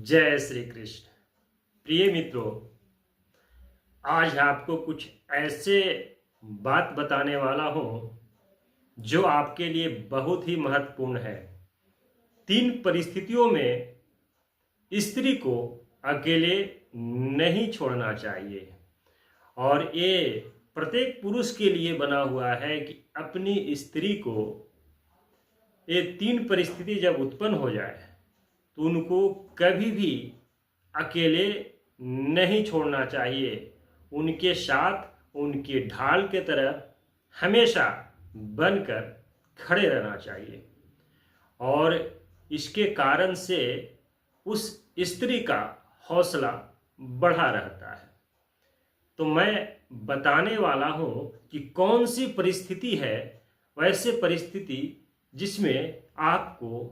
जय श्री कृष्ण। प्रिय मित्रों, आज आपको कुछ ऐसे बात बताने वाला हूं जो आपके लिए बहुत ही महत्वपूर्ण है। 3 परिस्थितियों में स्त्री को अकेले नहीं छोड़ना चाहिए और ये प्रत्येक पुरुष के लिए बना हुआ है कि अपनी स्त्री को ये 3 परिस्थिति जब उत्पन्न हो जाए तो उनको कभी भी अकेले नहीं छोड़ना चाहिए। उनके साथ उनके ढाल के तरह हमेशा बनकर खड़े रहना चाहिए और इसके कारण से उस स्त्री का हौसला बढ़ा रहता है। तो मैं बताने वाला हूं कि कौन सी परिस्थिति है वैसे परिस्थिति जिसमें आपको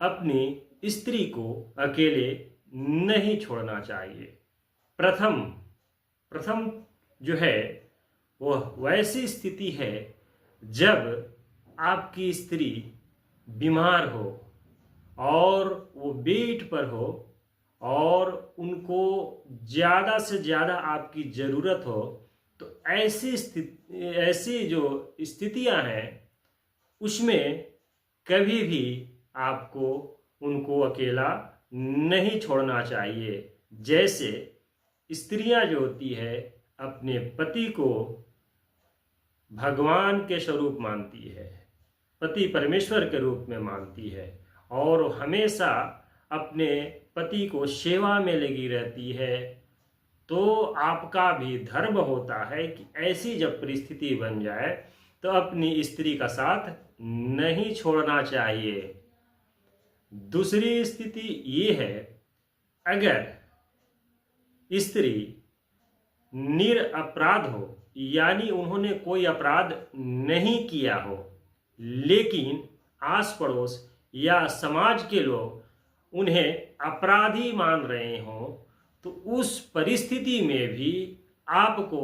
अपनी स्त्री को अकेले नहीं छोड़ना चाहिए। प्रथम जो है वह वैसी स्थिति है जब आपकी स्त्री बीमार हो और वो बेड पर हो और उनको ज़्यादा से ज़्यादा आपकी ज़रूरत हो। तो ऐसी जो स्थितियां हैं उसमें कभी भी आपको उनको अकेला नहीं छोड़ना चाहिए। जैसे स्त्रियां जो होती है अपने पति को भगवान के स्वरूप मानती है, पति परमेश्वर के रूप में मानती है और हमेशा अपने पति को सेवा में लगी रहती है। तो आपका भी धर्म होता है कि ऐसी जब परिस्थिति बन जाए तो अपनी स्त्री का साथ नहीं छोड़ना चाहिए। दूसरी स्थिति ये है, अगर स्त्री निरपराध हो यानी उन्होंने कोई अपराध नहीं किया हो लेकिन आस पड़ोस या समाज के लोग उन्हें अपराधी मान रहे हों, तो उस परिस्थिति में भी आपको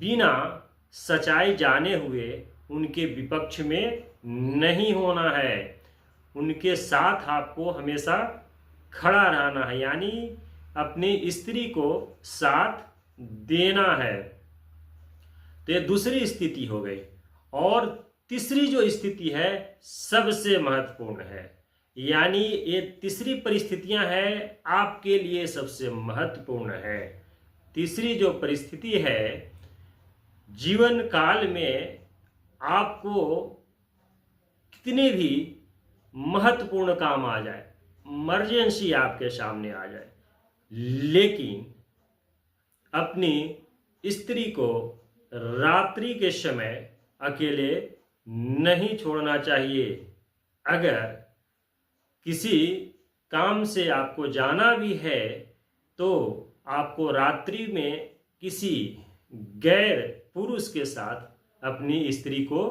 बिना सच्चाई जाने हुए उनके विपक्ष में नहीं होना है। उनके साथ आपको हमेशा खड़ा रहना है, यानी अपनी स्त्री को साथ देना है। तो ये दूसरी स्थिति हो गई। और तीसरी जो स्थिति है सबसे महत्वपूर्ण है, यानी ये तीसरी परिस्थितियां हैं आपके लिए सबसे महत्वपूर्ण है। तीसरी जो परिस्थिति है, जीवन काल में आपको कितने भी महत्वपूर्ण काम आ जाए, इमरजेंसी आपके सामने आ जाए, लेकिन अपनी स्त्री को रात्रि के समय अकेले नहीं छोड़ना चाहिए। अगर किसी काम से आपको जाना भी है तो आपको रात्रि में किसी गैर पुरुष के साथ अपनी स्त्री को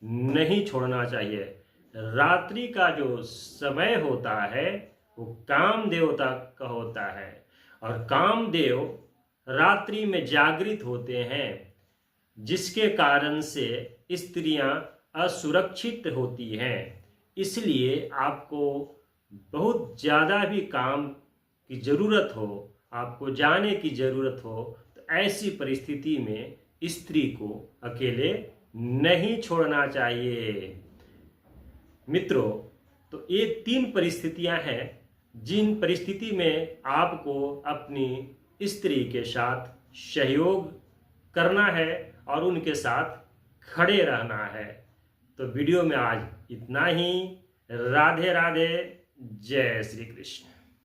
नहीं छोड़ना चाहिए। रात्रि का जो समय होता है वो काम देवता का होता है और कामदेव रात्रि में जागृत होते हैं, जिसके कारण से स्त्रियां असुरक्षित होती हैं। इसलिए आपको बहुत ज़्यादा भी काम की ज़रूरत हो, आपको जाने की ज़रूरत हो, तो ऐसी परिस्थिति में स्त्री को अकेले नहीं छोड़ना चाहिए। मित्रों, तो ये 3 परिस्थितियां हैं जिन परिस्थिति में आपको अपनी स्त्री के साथ सहयोग करना है और उनके साथ खड़े रहना है। तो वीडियो में आज इतना ही। राधे राधे, जय श्री कृष्ण।